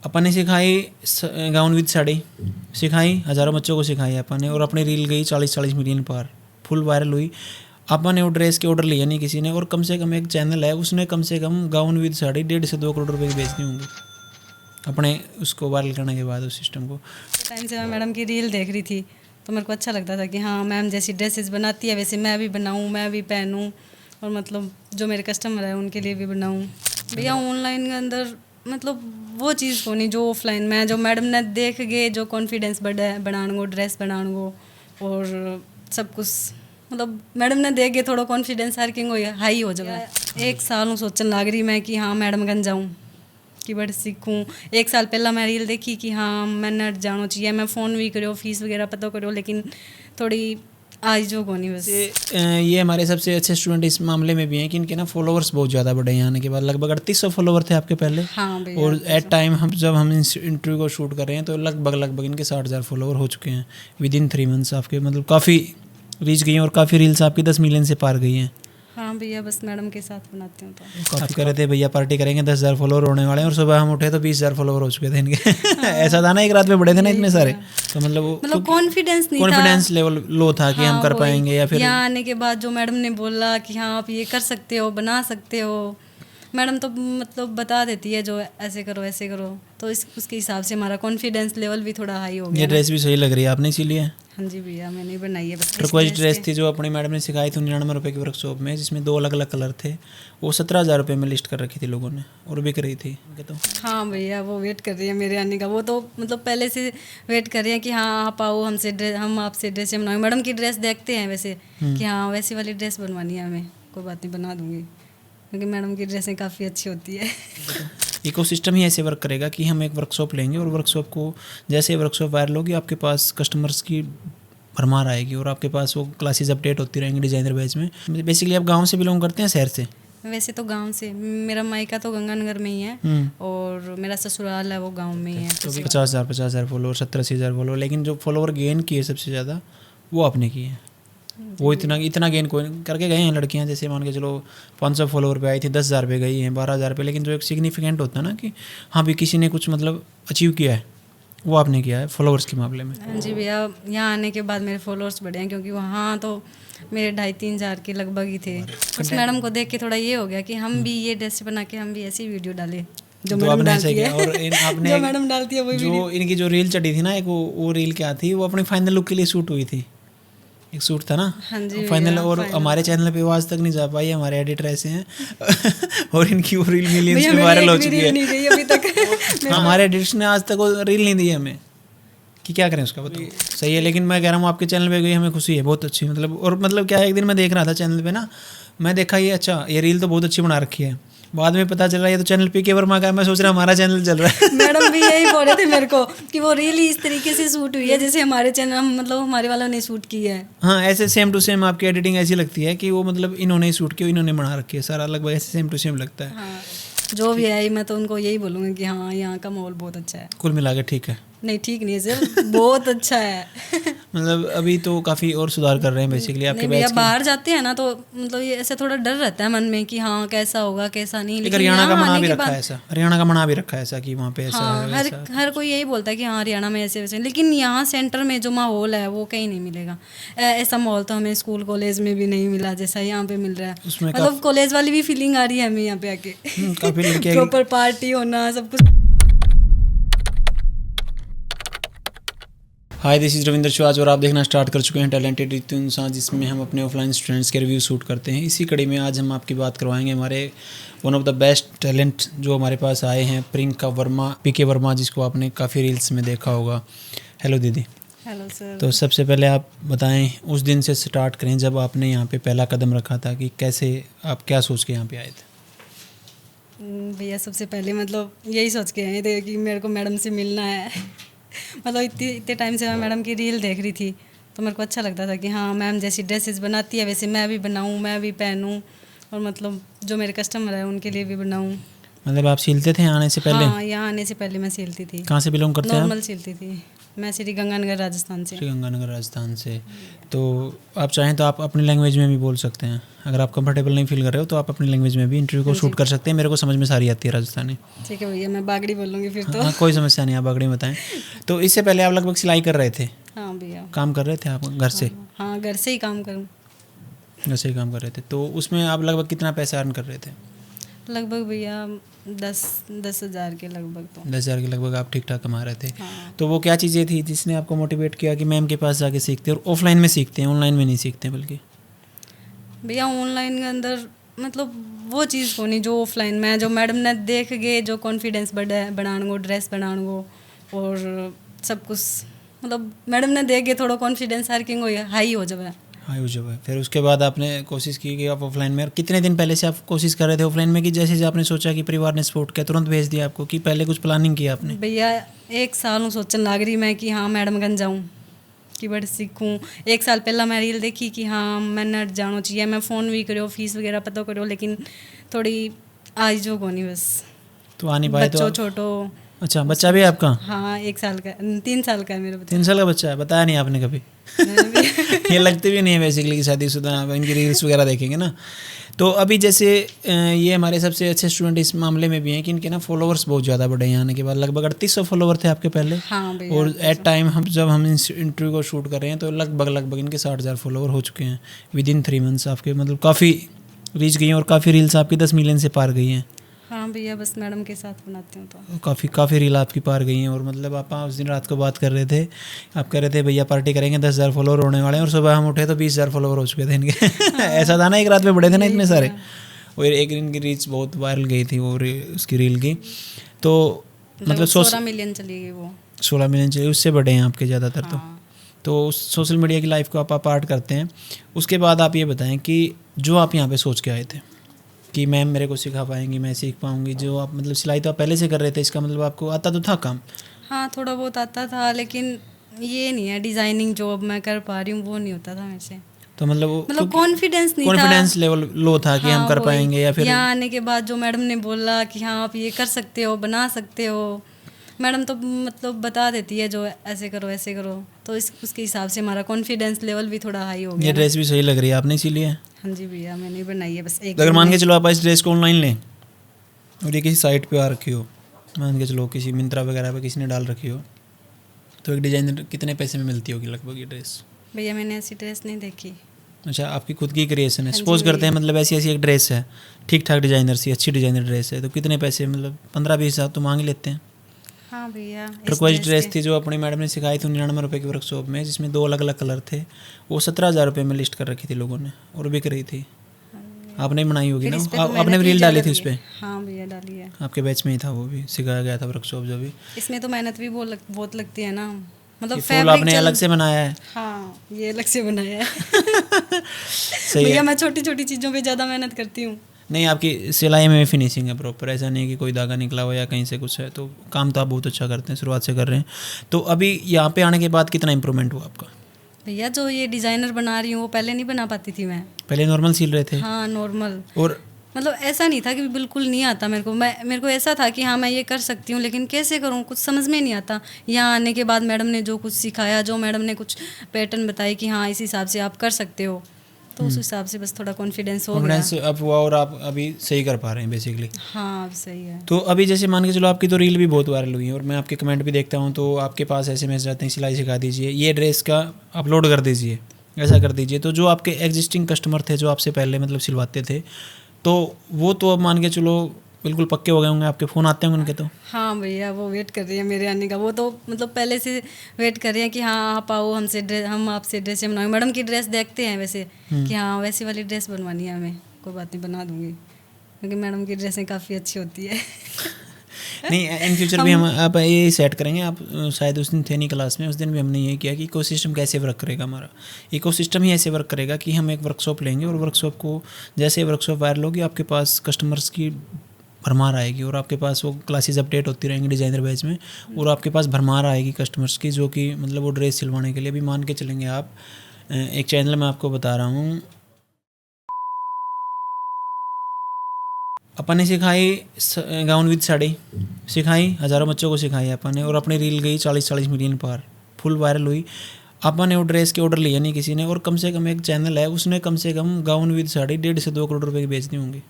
अपन ने सिखाई gown with sari सिखाई, हज़ारों बच्चों को सिखाई अपन ने, और अपनी रील गई 40-40 मिलियन पार, फुल वायरल हुई। अपन ने वो ड्रेस के ऑर्डर लिया नहीं किसी ने, और कम से कम एक चैनल है उसने कम से कम गाउन विद साड़ी 1.5 से 2 करोड़ रुपए की बेचनी होंगी अपने उसको वायरल करने के बाद उस सिस्टम को। टाइम से मैं मैडम की रील देख रही थी तो मेरे को अच्छा लगता था कि हाँ मैम जैसी ड्रेसेस बनाती है वैसे मैं भी बनाऊँ, मैं भी पहनूँ, और मतलब जो मेरे कस्टमर है उनके लिए भी बनाऊँ। भैया ऑनलाइन के अंदर मतलब वो चीज़ को नहीं जो ऑफलाइन में जो मैडम ने देख गए जो कॉन्फिडेंस बनाने को ड्रेस बनाने को और सब कुछ मतलब मैडम ने देख गए थोड़ा कॉन्फिडेंस हर किंग हाई हो जाए। 1 साल सोचने लग रही मैं कि हाँ मैडम कन जाऊँ कि बड़ सीखूँ। 1 साल पहला मैं रील देखी कि हाँ मैंने जाना चाहिए, मैं फ़ोन भी करो फीस वगैरह पता करो, लेकिन थोड़ी आज जो को नहीं बस। ये हमारे सबसे अच्छे स्टूडेंट इस मामले में भी हैं कि इनके ना फॉलोअर्स बहुत ज़्यादा बढ़े हैं आने के बाद। लगभग 3800 फॉलोवर थे आपके पहले। हाँ भैया। और एट टाइम जब हम इस इंटरव्यू को शूट कर रहे हैं तो लगभग इनके 60,000 फॉलोवर हो चुके हैं विदिन 3 मंथ्स आपके, मतलब काफ़ी रीच गई हैं, और काफ़ी रील्स आपकी 10 मिलियन से पार गई हैं। हाँ भैया बस मैडम के साथ बनाती हूँ तो काफ़ी कर रहे थे भैया पार्टी करेंगे 10,000 फॉलोवर होने वाले हैं, और सुबह हम उठे तो 20,000 फॉलोवर हो चुके थे इनके। ऐसा था ना, एक रात में बढ़े थे ना इतने सारे, तो मतलब कॉन्फिडेंस नहीं था, कॉन्फिडेंस लेवल लो था कि हम कर पाएंगे, या फिर यहाँ आने के बाद जो मैडम ने बोला कि हाँ आप ये कर सकते हो बना सकते हो, मैडम तो मतलब बता देती है जो ऐसे करो, तो उसके हिसाब से हमारा कॉन्फिडेंस लेवल भी थोड़ा हाई हो गया। ये ड्रेस भी सही लग रही है आपने इसीलिए। हाँ जी भैया मैंने बनाई है। बस रिक्वेस्ट ड्रेस थी जो अपनी मैडम ने सिखाई थी 99 रुपये की वर्कशॉप में, जिसमें 2 अलग-अलग कलर थे, वो 17,000 रुपये में लिस्ट कर रखी थी लोगों ने, और बिक रही थी तो। हाँ भैया वो वेट कर रही है मेरे आने का, वो तो मतलब पहले से वेट कर रही है कि हाँ आप आओ हमसे हम आपसे ड्रेस बनवाएंगे। मैडम की ड्रेस देखते हैं वैसे कि हाँ वैसी वाली ड्रेस बनवानी है हमें, कोई बात नहीं बना दूँगी, क्योंकि मैडम की ड्रेसें काफ़ी अच्छी होती है। इकोसिस्टम ही ऐसे वर्क करेगा कि हम एक वर्कशॉप लेंगे, और वर्कशॉप को जैसे वर्कशॉप वायरल होगी आपके पास कस्टमर्स की भरमार आएगी, और आपके पास वो क्लासेस अपडेट होती रहेंगी डिज़ाइनर बैच में। बेसिकली आप गांव से बिलोंग करते हैं शहर से? वैसे तो गांव से, मेरा मायका तो गंगानगर में ही है और मेरा ससुराल है वो गांव में ही है। तो 50,000 फॉलोअर, 70-80,000 फॉलोअर, लेकिन जो फॉलोअर गेन किए सबसे ज़्यादा वो आपने किए हैं। वो इतना गेन कोई करके गए हैं लड़कियां, जैसे मान के चलो 500 फॉलोवर पे आई थी 10,000 पे गई हैं, 12,000 पे, लेकिन जो एक सिग्निफिकेंट होता है ना कि हाँ भी किसी ने कुछ मतलब अचीव किया है, वो आपने किया है फॉलोअर्स के मामले में। हाँ जी भैया, यहाँ आने के बाद मेरे फॉलोअर्स बढ़े हैं, क्योंकि वहाँ तो मेरे 2,500-3 हज़ार के लगभग ही थे। उस मैडम को देख के थोड़ा ये हो गया कि हम भी ये ड्रेस बना के हम भी ऐसी वीडियो डालें जो मैडम डालती है, और आपने जो मैडम डालती है वो जो इनकी जो रील चढ़ी थी ना एक, वो रील क्या थी, वो अपनी फाइनल लुक के लिए शूट हुई थी, एक सूट था ना। हाँ जी फाइनल, और हमारे चैनल पे वो आज तक नहीं जा पाई, हमारे एडिटर ऐसे हैं और इनकी वो रील मिलियंस में वायरल हो चुकी है नहीं गई अभी तक। हमारे एडिटर ने आज तक वो रील नहीं दी हमें, कि क्या करें उसका, बताओ। सही है, लेकिन मैं कह रहा हूँ आपके चैनल पे गई, हमें खुशी है बहुत अच्छी, मतलब। और मतलब क्या है, एक दिन मैं देख रहा था चैनल पे ना, मैं देखा ये अच्छा ये रील तो बहुत अच्छी बना रखी है, बाद में पता चल रहा है ये तो चैनल पीके वर्मा का है, मैं सोच रहा हमारा चैनल चल रहा है। मैडम भी यही बोल रहे थे मेरे को कि वो रील इस तरीके से शूट हुई है जैसे हमारे चैनल मतलब हमारे वालों ने शूट की है। हाँ, ऐसे सेम टू सेम आपकी एडिटिंग ऐसी लगती है कि वो मतलब इन्होंने ही शूट किया, इन्होंने बना रखी है, सारा लगभग ऐसे सेम टू सेम लगता है। हाँ, जो भी है मैं तो उनको यही बोलूँगी कि हाँ यहाँ का माहौल बहुत अच्छा है। कुल मिला के ठीक है? नहीं ठीक नहीं है सर, बहुत अच्छा है। मतलब अभी तो काफ़ी और सुधार कर रहे हैं बेसिकली आपके बैच के। बाहर जाते हैं ना तो मतलब ये ऐसे थोड़ा डर रहता है मन में कि हाँ कैसा होगा कैसा नहीं, लेकिन हरियाणा का मना भी रखा है ऐसा, हरियाणा का मना भी रखा है ऐसा कि वहाँ पे ऐसा हाँ, है। हर कोई यही बोलता है कि हाँ हरियाणा में ऐसे वैसे, लेकिन यहाँ सेंटर में जो माहौल है वो कहीं नहीं मिलेगा। ऐसा माहौल तो हमें स्कूल कॉलेज में भी नहीं मिला जैसा यहाँ पे मिल रहा है। मतलब कॉलेज वाली भी फीलिंग आ रही है हमें यहाँ पे आके, प्रॉपर पार्टी होना सब कुछ। हाय, दिस इज़ रविंद्र श्वाज और आप देखना स्टार्ट कर चुके हैं टैलेंटेड रितु इंसान, जिसमें हम अपने ऑफलाइन स्टूडेंट्स के रिव्यू शूट करते हैं। इसी कड़ी में आज हम आपकी बात करवाएंगे हमारे one of the best talent जो हमारे पास आए हैं, प्रियंका वर्मा, पीके वर्मा, जिसको आपने काफ़ी रील्स में देखा होगा। हेलो दीदी। Hello sir. तो सबसे पहले आप बताएं, उस दिन से स्टार्ट करें जब आपने यहाँ पे पहला कदम रखा था, कि कैसे आप क्या सोच के यहाँ पे आए थे? भैया सबसे पहले मतलब यही सोच के आए थे कि मेरे को मैडम से मिलना है। मतलब इतने टाइम से मैं मैडम की रील देख रही थी तो मेरे को अच्छा लगता था कि हाँ मैम जैसी ड्रेसेस बनाती है वैसे मैं भी बनाऊँ, मैं भी पहनूँ, और मतलब जो मेरे कस्टमर है उनके लिए भी बनाऊँ। मतलब आप सिलते थे आने से पहले? हाँ, यहाँ आने से पहले मैं सिलती थी। कहाँ से बिलोंग करते हैं? नॉर्मल सिलती थी। मैं श्री गंगानगर राजस्थान से। श्रीगंगानगर राजस्थान से। तो आप चाहें तो आप अपनी लैंग्वेज में भी बोल सकते हैं, अगर आप कंफर्टेबल नहीं फील कर रहे हो तो आप अपनी लैंग्वेज में भी इंटरव्यू को शूट कर सकते हैं, मेरे को समझ में सारी आती है राजस्थानी। ठीक है भैया, मैं बागड़ी बोलूँगी फिर तो। हाँ कोई समस्या नहीं, आप बागड़ी बताएं। तो इससे पहले आप लगभग सिलाई कर रहे थे? हाँ भैया। काम कर रहे थे आप घर से? हाँ घर से ही काम करूँ। घर से ही काम कर रहे थे। तो उसमें आप लगभग कितना पैसा अर्न कर रहे थे? लगभग भैया 10,000 के लगभग। तो 10,000 के लगभग आप ठीक ठाक कमा रहे थे। हाँ। तो वो क्या चीज़ें थी जिसने आपको मोटिवेट किया कि मैम के पास जाके सीखते हैं, और ऑफलाइन में सीखते हैं, ऑनलाइन में नहीं सीखते बल्कि? भैया ऑनलाइन के अंदर मतलब वो चीज़ होनी जो ऑफलाइन में, जो मैडम ने देख गए, जो कॉन्फिडेंस बढ़ाने ड्रेस बनाने और सब कुछ, मतलब मैडम ने देख गए थोड़ा कॉन्फिडेंस हर किंग हाई हो जाए। हाँ हो जाए। फिर उसके बाद आपने कोशिश की कि आप ऑफलाइन में, और कितने दिन पहले से आप कोशिश कर रहे थे ऑफलाइन में, कि जैसे आपने सोचा कि परिवार ने सपोर्ट किया तुरंत भेज दिया आपको, कि पहले कुछ प्लानिंग की आपने? भैया 1 साल सोचने लग रही मैं कि हाँ मैडम गन जाऊँ कि बड़े सीखूँ। 1 साल पहला मैं रील देखी कि हाँ मैं नट जाना चाहिए, मैं फ़ोन भी करो, फीस वगैरह पता करो, लेकिन थोड़ी आज जो को नहीं बस। तो आ नहीं पाए? तो छोटो। अच्छा, बच्चा भी है आपका? हाँ 1 साल का, 3 साल का है मेरा बच्चा। 3 साल का बच्चा है? बताया नहीं आपने कभी? ये लगते भी नहीं है बेसिकली कि शादीशुदा, इनकी रील्स वगैरह देखेंगे ना। तो अभी जैसे ये हमारे सबसे अच्छे स्टूडेंट इस मामले में भी हैं कि इनके ना फॉलोअर्स बहुत ज़्यादा बढ़े हैं आने के बाद। लगभग 3800 फॉलोवर थे आपके पहले। हाँ भैया। और एट टाइम जब हम इस इंटरव्यू को शूट कर रहे हैं तो लगभग इनके 60,000 फॉलोवर हो चुके हैं विदिन 3 मंथ्स आपके, मतलब काफ़ी रीच गई हैं, और काफ़ी रील्स आपकी 10 मिलियन से पार गई हैं। हाँ भैया, बस मैडम के साथ बनाती हूँ तो काफ़ी रील आपकी पार गई हैं। और मतलब आप उस दिन रात को बात कर रहे थे, आप कह रहे थे भैया पार्टी करेंगे, 10,000 फॉलोवर होने वाले हैं, और सुबह हम उठे तो 20,000 फॉलोवर हो चुके थे इनके। ऐसा था ना, एक रात में बढ़े थे ना इतने सारे। और एक इनकी रीच बहुत वायरल गई थी वो उसकी रील की। तो मतलब 16 मिलियन चली गई वो। 16 मिलियन चाहिए, उससे बढ़े हैं आपके ज़्यादातर। हाँ। तो सोशल मीडिया की लाइफ को आप पार्ट करते हैं। उसके बाद आप ये बताएं कि जो आप यहाँ पे सोच के आए थे कि मैम मेरे को सिखा पाएंगी, मैं सीख पाऊंगी, जो आप मतलब सिलाई तो आप पहले से कर रहे थे, इसका मतलब आपको आता तो था काम? हाँ थोड़ा बहुत आता था, लेकिन ये नहीं है डिज़ाइनिंग जो अब मैं कर पा रही हूँ वो नहीं होता था मेरे से। तो मतलब कॉन्फिडेंस नहीं था, कॉन्फिडेंस लेवल लो था कि हम कर पाएंगे, या फिर यहाँ आने के बाद जो मैडम ने बोला कि हाँ आप ये कर सकते हो, बना सकते हो, मैडम तो मतलब बता देती है जो ऐसे करो ऐसे करो, तो उसके हिसाब से हमारा कॉन्फिडेंस लेवल भी थोड़ा हाई हो गया। ये ड्रेस भी सही लग रही है आपने, इसीलिए? हाँ जी भैया, मैंने बनाई है बस एक। अगर मान के चलो आप इस ड्रेस को ऑनलाइन लें और ये किसी साइट पे आ रखी हो, मान के चलो किसी मिंत्रा वगैरह पे किसी ने डाल रखी हो, तो एक डिजाइनर कितने पैसे में मिलती होगी लगभग ये ड्रेस? भैया मैंने ऐसी ड्रेस नहीं देखी। अच्छा, आपकी खुद की क्रिएशन है? सपोज करते हैं मतलब ऐसी एक ड्रेस है, ठीक ठाक डिजाइनर सी अच्छी डिजाइनर ड्रेस है, तो कितने पैसे, मतलब 15-20 हज़ार तो मांग ही लेते हैं। हाँ भैया। टर्कोइज ड्रेस थी जो अपनी मैडम ने सिखाई थी 99 रुपये की वर्कशॉप में, जिसमें 2 अलग अलग कलर थे, वो 17,000 रुपये में लिस्ट कर रखी थी लोगों ने, और बिक रही थी। आपने बनाई होगी ना? आपने भी रील डाली थी उस पर? हाँ भैया डाली है। आपके बैच में ही था वो भी, सिखाया गया था वर्कशॉप जो भी। इसमें तो मेहनत भी बहुत लगती है ना, मतलब फूल आपने अलग से बनाया है? हाँ ये अलग से बनाया है। सही भैया है। मैं छोटी छोटी चीज़ों पे ज़्यादा मेहनत करती हूँ। नहीं, आपकी सिलाई में फिनिशिंग है प्रॉपर, ऐसा नहीं कि कोई धागा निकला हो या कहीं से कुछ है, तो काम तो आप बहुत अच्छा करते हैं, शुरुआत से कर रहे हैं। तो अभी यहाँ पे आने के बाद कितना इंप्रूवमेंट हुआ आपका? भैया जो ये डिज़ाइनर बना रही हूँ वो पहले नहीं बना पाती थी मैं। पहले नॉर्मल सिल रहे थे? हाँ नॉर्मल। और मतलब ऐसा नहीं था कि बिल्कुल नहीं आता मेरे को ऐसा था कि हाँ मैं ये कर सकती हूँ, लेकिन कैसे करूँ कुछ समझ में नहीं आता। यहाँ आने के बाद मैडम ने जो कुछ सिखाया, जो मैडम ने कुछ पैटर्न बताए कि हाँ इस हिसाब से आप कर सकते हो, तो उस हिसाब से बस थोड़ा कॉन्फिडेंस हो गया। कॉन्फिडेंस अब हुआ और आप अभी सही कर पा रहे हैं बेसिकली? हाँ अब सही है। तो अभी जैसे मान के चलो आपकी तो रील भी बहुत वायरल हुई है, और मैं आपके कमेंट भी देखता हूँ, तो आपके पास ऐसे मैसेज आते हैं सिलाई सिखा दीजिए, ये ड्रेस का अपलोड कर दीजिए, ऐसा कर दीजिए। तो जो आपके एग्जिस्टिंग कस्टमर थे जो आपसे पहले मतलब सिलवाते थे, तो वो तो अब मान के चलो बिल्कुल पक्के हो गए होंगे, आपके फ़ोन आते होंगे उनके? तो हाँ भैया वो वेट कर रही है मेरे आने का, वो तो मतलब पहले से वेट कर रही है कि हाँ आप आओ, हम आपसे ड्रेस बनवाएंगे। मैडम की ड्रेस देखते हैं वैसे कि हाँ वैसी वाली ड्रेस बनवानी है हमें, कोई बात नहीं बना दूंगी, क्योंकि मैडम की ड्रेसें काफ़ी अच्छी होती है। नहीं, इन फ्यूचर भी हम आप ये सेट करेंगे। आप शायद उस दिन थे नहीं क्लास में, उस दिन भी हमने ये किया कि इकोसिस्टम कैसे वर्क करेगा। हमारा इकोसिस्टम ही ऐसे वर्क करेगा कि हम एक वर्कशॉप लेंगे, और वर्कशॉप को जैसे वर्कशॉप वायरल होगी आपके पास कस्टमर्स की भरमार आएगी, और आपके पास वो क्लासेस अपडेट होती रहेंगी डिज़ाइनर बैच में, और आपके पास भरमार आएगी कस्टमर्स की, जो कि मतलब वो ड्रेस सिलवाने के लिए भी मान के चलेंगे आप। एक चैनल मैं आपको बता रहा हूँ, अपन ने सिखाई गाउन विद साड़ी, सिखाई हज़ारों बच्चों को सिखाई अपन ने, और अपनी रील गई 40-40 मिलियन पार फुल वायरल हुई, अपन ने वो ड्रेस के ऑर्डर लिया नहीं किसी ने, और कम से कम एक चैनल है उसने कम से कम गाउन विद साड़ी 1.5 से 2 करोड़ रुपए की बेचती होंगी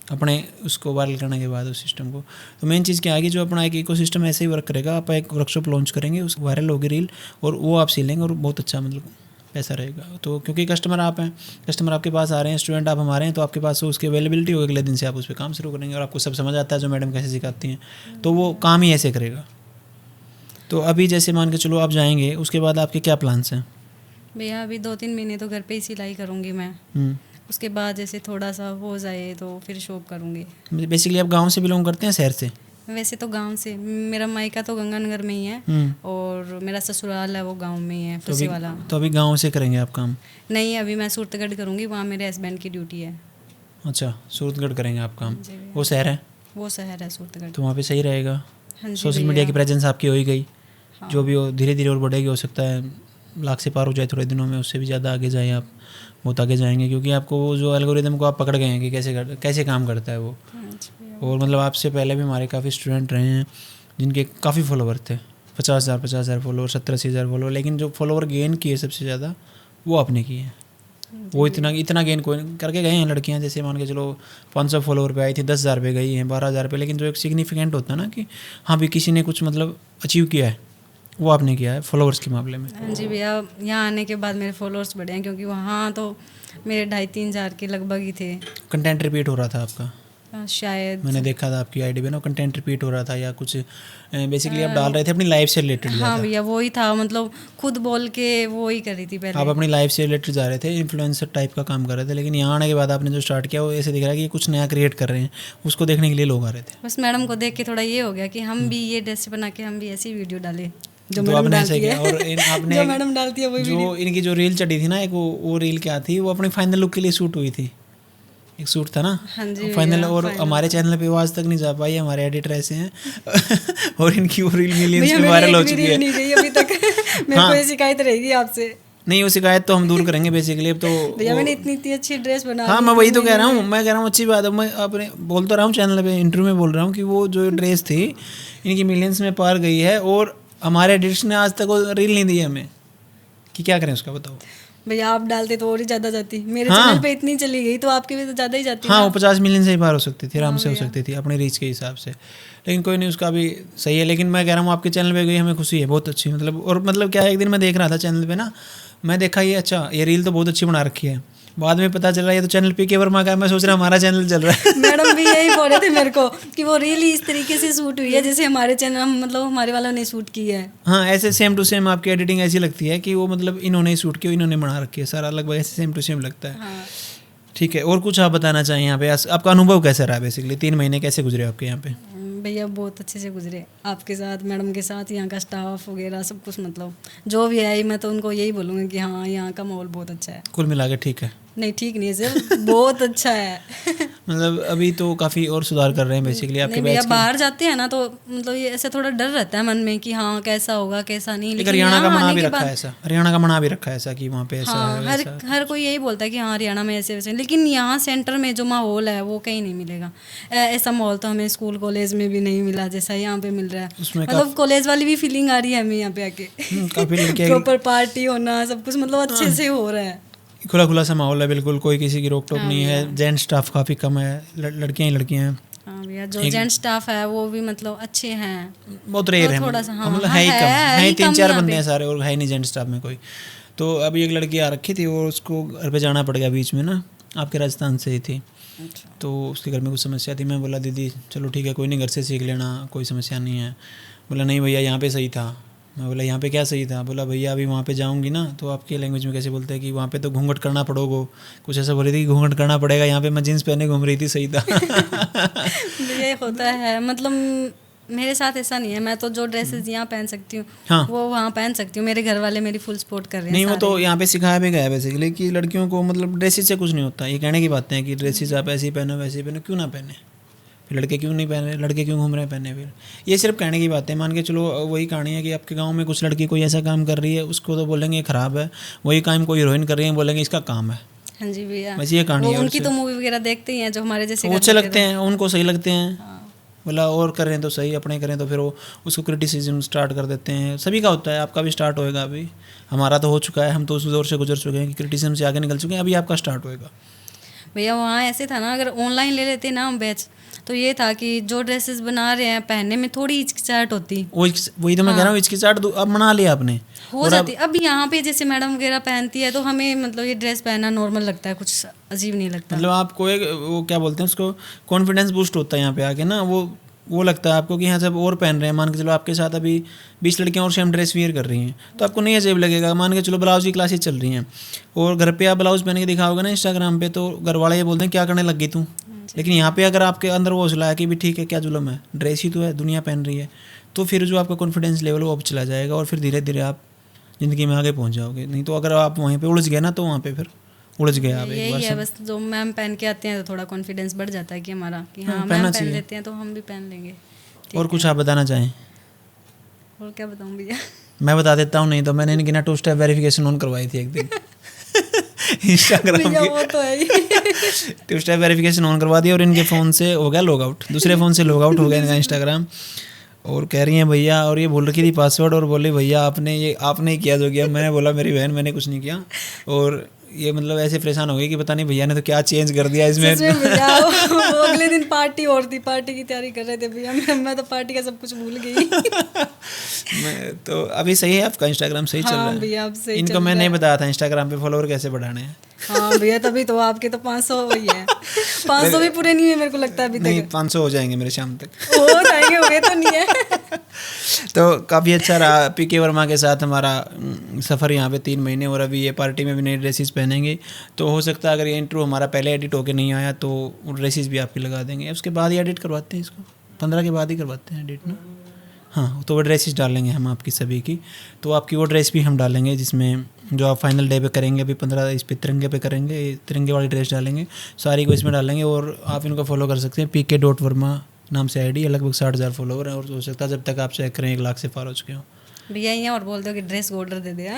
अपने उसको वायरल करने के बाद उस सिस्टम को। तो मेन चीज़ क्या है कि जो अपना एक इकोसिस्टम ऐसे ही वर्क करेगा, आप एक वर्कशॉप लॉन्च करेंगे, उस वायरल होगी रील और वो आप सीलेंगे और बहुत अच्छा मतलब पैसा रहेगा। तो क्योंकि कस्टमर आप हैं, कस्टमर आपके पास आ रहे हैं, स्टूडेंट आप हमारे हैं, तो आपके पास उसकी अवेलेबिलिटी होगी, अगले दिन से आप उस पर काम शुरू करेंगे और आपको सब समझ आता है जो मैडम कैसे सिखाती हैं, तो वो काम ही ऐसे करेगा। तो अभी जैसे मान के चलो आप जाएंगे, उसके बाद आपके क्या प्लान्स हैं? भैया अभी 2-3 महीने तो घर पे ही सिलाई करूँगी मैं, उसके बाद जैसे थोड़ा सा हो जाए तो फिर शॉप करूँगी। बेसिकली आप गांव से बिलोंग करते हैं शहर से? वैसे तो गांव से, मेरा मायका तो गंगानगर में ही है और मेरा ससुराल है वो गांव में ही है, फुसी वाला। तो अभी गांव से करेंगे आप काम? नहीं, अभी मैं सूरतगढ़ करूँगी, वहाँ मेरे हस्बैंड की ड्यूटी है। अच्छा, सूरतगढ़ करेंगे आप काम? वो शहर है? वो शहर है सूरतगढ़। तो वहाँ पे सही रहेगा। हाँ जी सोशल मीडिया की प्रेजेंस आपकी हो ही गई, जो भी हो धीरे धीरे और बढ़ेगी, हो सकता है लाख से पार हो जाए थोड़े दिनों में, उससे भी ज़्यादा आगे जाएँ आप, बहुत आगे जाएंगे, क्योंकि आपको वो जो एल्गोरिदम को आप पकड़ गए हैं कि कैसे काम करता है वो। और मतलब आपसे पहले भी हमारे काफ़ी स्टूडेंट रहे हैं जिनके काफ़ी फॉलोवर थे, 50,000 फॉलोवर, 70-80,000 फॉलोवर, लेकिन जो फॉलोवर गेन किए सबसे ज़्यादा वो आपने किए हैं। वो इतना गेन कोई करके गए हैं लड़कियां, जैसे मान के चलो 500 फॉलोवर पे आई थी, 10,000 पे गई हैं, 12,000 पे, लेकिन जो एक सिग्निफिकेंट होता है ना कि हाँ भी किसी ने कुछ मतलब अचीव किया है, वो आपने किया है फॉलोवर्स के मामले में। हाँ जी भैया, यहाँ आने के बाद मेरे फॉलोअर्स बढ़े हैं, क्योंकि वहाँ तो मेरे 2,500-3 हज़ार के लगभग ही थे। कंटेंट रिपीट हो रहा था आपका? शायद मैंने देखा था आपकी आईडी पे ना, कंटेंट रिपीट हो रहा था या कुछ बेसिकली आप डाल रहे थे अपनी लाइफ से रिलेटेड। हाँ भैया वही था, मतलब खुद बोल के वो ही कर रही थी पहले। आप अपनी लाइफ से रिलेटेड जा रहे थे, इन्फ्लुएंसर टाइप का काम कर रहे थे, लेकिन यहाँ आने के बाद आपने जो स्टार्ट किया वो ऐसे दिख रहा है कि कुछ नया क्रिएट कर रहे हैं, उसको देखने के लिए लोग आ रहे थे। बस मैडम को देख के थोड़ा ये हो गया कि हम भी ये ड्रेस बना के हम भी ऐसी वीडियो डालें जो तो मैडम आपने डालती ऐसे किया। है। और आपने जो मैडम डालती है वही जो इनकी जो रील चढ़ी थी ना एक, वो रील क्या थी, वो अपनी फाइनल लुक के लिए शूट हुई थी, एक सूट था ना। हाँ जी फाइनल, और हमारे चैनल पे वो आज तक नहीं जा पाई, हमारे एडिटर ऐसे हैं और इनकी वो रील मिलियंस में वायरल हो चुकी है। नहीं गई अभी तक। मेरे को ये शिकायत रहेगी आपसे। नहीं, वो शिकायत तो हम दूर करेंगे बेसिकली। अब तो भैया मैंने इतनी अच्छी ड्रेस बना, हाँ मैं वही तो कह रहा हूँ, मैं कह रहा हूँ अच्छी बात है, मैं अपने बोल तो रहा हूँ चैनल पे इंटरव्यू में बोल रहा हूँ कि वो जो ड्रेस थी इनकी मिलियंस में पार गई है, और हमारे एडिटर ने आज तक वो रील नहीं दी हमें, कि क्या करें उसका बताओ। भैया आप डालते तो और ही ज़्यादा जाती, मेरे चैनल पे इतनी चली गई तो आपके भी तो ज़्यादा ही जाती। हाँ, वो 50 मिलियन से ही पार हो सकती थी, आराम से हो सकती थी अपने रीच के हिसाब से, लेकिन कोई नहीं, उसका भी सही है। लेकिन मैं कह रहा हूँ आपके चैनल पे गई, हमें खुशी है, बहुत अच्छी मतलब। और मतलब क्या है, एक दिन मैं देख रहा था चैनल पे ना, मैं देखा ये अच्छा ये रील तो बहुत अच्छी बना रखी है, बाद में पता चला ये तो चैनल पीके वर्मा का है, मैं सोच रहा हमारा चैनल चल रहा है। मैडम भी यही बोल रहे थे मेरे को कि वो रील इस तरीके से शूट हुई है जैसे हमारे चैनल मतलब हमारे वालों ने शूट की है। हाँ, ऐसे सेम टू सेम आपकी एडिटिंग ऐसी लगती है कि वो मतलब इन्होंने ही शूट किया, इन्होंने बना रखी है, सारा लगभग ऐसे सेम टू सेम लगता है। हाँ। ठीक है, और कुछ आप बताना चाहें यहाँ पे, आपका अनुभव कैसा रहा बेसिकली, 3 महीने कैसे गुजरे आपके यहाँ पे? भैया बहुत अच्छे से गुजरे आपके साथ, मैडम के साथ, यहाँ का स्टाफ वगैरह सब कुछ, मतलब जो भी आई मैं तो उनको यही बोलूँगी कि हाँ यहाँ का माहौल बहुत अच्छा है। कुल मिला के ठीक है? नहीं ठीक नहीं है सर, बहुत अच्छा है। मतलब अभी तो काफ़ी और सुधार कर रहे हैं बेसिकली आपके भैया बाहर जाते हैं ना तो मतलब ये ऐसे थोड़ा डर रहता है मन में कि हाँ कैसा होगा कैसा नहीं, लेकिन हरियाणा का मना भी रखा है ऐसा, हरियाणा का मना भी रखा है ऐसा कि वहाँ पे ऐसा हाँ, है, हर कोई यही बोलता है कि हाँ हरियाणा में ऐसे वैसे, लेकिन यहाँ सेंटर में जो माहौल है वो कहीं नहीं मिलेगा। ऐसा माहौल तो हमें स्कूल कॉलेज में भी नहीं मिला जैसा यहाँ पे मिल रहा है, मतलब कॉलेज वाली भी फीलिंग आ रही है हमें यहाँ पे आके। प्रॉपर पार्टी होना सब कुछ मतलब अच्छे से हो रहा है, खुला खुला सा माहौल है, बिल्कुल कोई किसी की रोक टोक नहीं है, जेंट स्टाफ काफ़ी कम है, लड़कियाँ ही लड़कियाँ हैं। हाँ भैया जो जेंट स्टाफ है वो भी मतलब अच्छे हैं, बहुत रेयर है, थोड़ा सा मतलब है ही कम, है 3-4 बंदे हैं सारे, और है नहीं जेंट स्टाफ में कोई। तो अभी एक लड़की आ रखी थी और उसको घर पे जाना पड़ गया बीच में ना, आपके राजस्थान से ही थी। तो उसके घर में कुछ समस्या थी, मैं बोला दीदी चलो ठीक है कोई नहीं, घर से सीख लेना, कोई समस्या नहीं है। बोला नहीं भैया यहाँ पे सही था। मैं बोला यहाँ पे क्या सही था? बोला भैया अभी वहाँ पे जाऊँगी ना तो आपके लैंग्वेज में कैसे बोलते हैं कि वहाँ पे तो घूंघट करना पड़ोगे, कुछ ऐसा बोल रही थी कि घूंघट करना पड़ेगा, यहाँ पे मैं जीन्स पहने घूम रही थी, सही था। ये होता है, मतलब मेरे साथ ऐसा नहीं है, मैं तो जो ड्रेसेस यहाँ पहन सकती हूँ हाँ, वो वहाँ पहन सकती हूँ, मेरे घर वाले मेरी फुल सपोर्ट कर रहे हैं। नहीं वो तो यहाँ पे सिखाया भी गया है बेसिकली कि लड़कियों को मतलब ड्रेसेस से कुछ नहीं होता, ये कहने की बातें हैं कि ड्रेसेस आप ऐसे ही पहनो वैसे ही पहनो, क्यों ना पहने, फिर लड़के क्यों नहीं पहन रहे, लड़के क्यों घूम रहे हैं पहने, फिर ये सिर्फ कहने की बात है। मान के चलो वही कहानी है कि आपके गांव में कुछ लड़की कोई ऐसा काम कर रही है उसको तो बोलेंगे ख़राब है, वही काम कोई हीरोइन कर रही है बोलेंगे इसका काम है। हाँ जी भैया, वैसे ये कहानी है। उनकी तो मूवी वगैरह देखते ही हैं जो हमारे जैसे अच्छे लगते हैं, उनको सही लगते हैं, बोला और करें तो सही, अपने करें तो फिर वो उसको क्रिटिसिज्म स्टार्ट कर देते हैं। सभी का होता है, आपका भी स्टार्ट होएगा अभी, हमारा तो हो चुका है, हम तो उस दौर से गुजर चुके हैं कि क्रिटिसिज्म से आगे निकल चुके हैं, अभी आपका स्टार्ट होएगा। भैया वहाँ ऐसे था ना, अगर ऑनलाइन ले लेते ना हम बैच, तो ये था कि जो ड्रेसेस बना रहे हैं पहनने में थोड़ी हिचकिचाहट होती, वही तो मैं कह रहा हूँ, हिचकिचाहट अब मना लिया आपने हो जाती। अब यहाँ पे जैसे मैडम वगैरह पहनती है तो हमें मतलब ये ड्रेस पहनना नॉर्मल लगता है, कुछ अजीब नहीं लगता। मतलब आपको एक वो क्या बोलते हैं उसको, कॉन्फिडेंस बूस्ट होता है यहाँ पे आके ना, वो लगता है आपको कि यहाँ सब और पहन रहे हैं, मान के चलो आपके साथ अभी 20 लड़कियाँ और सेम ड्रेस वियर कर रही हैं तो आपको नहीं अजीब लगेगा। मान के चलो ब्लाउज की क्लासेस चल रही हैं और घर पे आप ब्लाउज पहन के दिखाओगे ना इंस्टाग्राम पे, तो घर वाले ये बोलते हैं क्या करने लग गई तू। लेकिन यहाँ पे अगर आपके अंदर वो हौसला है कि भी ठीक है क्या जुल्म है, ड्रेस ही तो है, दुनिया पहन रही है, तो फिर जो आपका कॉन्फिडेंस लेवल वो अब चला जाएगा और फिर धीरे धीरे आप ज़िंदगी में आगे पहुँच जाओगे। नहीं तो अगर आप वहीं पर उलझ गए ना, तो वहाँ पर फिर उलझ गए आप एक यही बार है सब। बस, जो मैम पहन के आते हैं तो थोड़ा कॉन्फिडेंस बढ़ जाता है कि हमारा कि हाँ पहनना मैम पहन चाहिए। लेते हैं तो हम भी पहन लेंगे। ठीक और है। कुछ आप बताना चाहें? और क्या बताऊँ भैया? मैं बता देता हूँ, नहीं तो मैंने इनकी ना 2 स्टेप वेरिफिकेशन ऑन करवाई थी एक दिन इंस्टाग्राम भैया की। वो तो है ही 2 स्टेप वेरिफिकेशन ऑन करवा दिया और इनके फ़ोन से हो गया लॉग आउट, दूसरे फ़ोन से लॉग आउट हो गया इनका इंस्टाग्राम। और कह रही हैं भैया, और ये बोल रखी थी पासवर्ड, और बोली भैया आपने ही किया जो किया। मैंने बोला मेरी बहन, मैंने कुछ नहीं किया। और ये मतलब ऐसे परेशान हो गई कि पता नहीं भैया ने तो क्या चेंज कर दिया इसमें। सच में भैया वो अगले दिन पार्टी और थी, पार्टी की तैयारी कर रहे थे भैया, मैं तो पार्टी का सब कुछ भूल गई मैं तो अभी सही है आपका इंस्टाग्राम, सही चल रहा हाँ है भैया अब सही इनको चल मैं रहा नहीं है। बताया था इंस्टाग्राम पे फॉलोवर कैसे बढ़ाने हैं। हाँ भैया तभी तो आपके तो 500 वही है 500 भी पूरे नहीं है मेरे को लगता है अभी नहीं, तक। 500 हो जाएंगे मेरे शाम तक हो जाएंगे, हो गए तो नहीं है तो काफ़ी अच्छा रहा पीके वर्मा के साथ हमारा सफ़र यहाँ पे 3 महीने। और अभी ये पार्टी में भी नई ड्रेसेस पहनेंगे, तो हो सकता है अगर ये इंट्रो हमारा पहले एडिट होके नहीं आया तो ड्रेसेस भी आपकी लगा देंगे। उसके बाद ही एडिट करवाते हैं इसको, 15 के बाद ही करवाते हैं एडिट ना। हाँ, तो वो ड्रेसेस डालेंगे हम आपकी सभी की, तो आपकी वो ड्रेस भी हम डालेंगे जिसमें जो आप फाइनल डे पे करेंगे, अभी 15 इस पे तिरंगे पे करेंगे, तिरंगे वाली ड्रेस डालेंगे, सारी को इसमें डालेंगे। और आप इनको फॉलो कर सकते हैं pk.verma नाम से आईडी है, लगभग 60,000 फॉलोवर है। और हो सकता है जब तक आप चेक करें 1 लाख से पार हो चुके हो भैया यहाँ और बोल दो कि ड्रेस को ऑर्डर दे दे।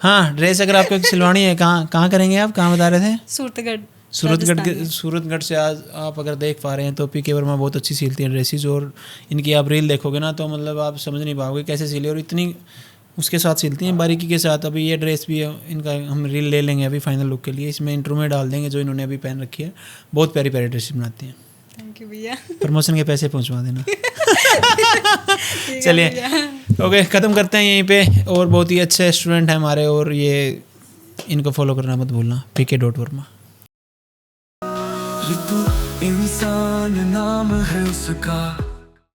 हाँ, ड्रेस अगर आपको सिलवानी है, कहाँ करेंगे आप, कहाँ बता रहे थे? सूरतगढ़ से आज आप अगर देख पा रहे हैं तो पीके वर्मा बहुत अच्छी सिलती हैं ड्रेसेस। और इनकी आप रील देखोगे ना तो मतलब आप समझ नहीं पाओगे कैसे सिली, और इतनी उसके साथ सिलती हैं बारीकी के साथ। अभी ये ड्रेस भी है इनका, हम रील ले लेंगे अभी फाइनल लुक के लिए, इसमें इंट्रो में डाल देंगे जो इन्होंने अभी पहन रखी है। बहुत प्यारी प्यारी ड्रेस बनाती हैं। थैंक यू भैया, प्रमोशन के पैसे पहुंचवा देना चलिए ओके, ख़त्म करते हैं यहीं पे। और बहुत ही अच्छे स्टूडेंट हैं हमारे, और ये इनको फॉलो करना मत भूलना, pk.verma। इंसान नाम है उसका,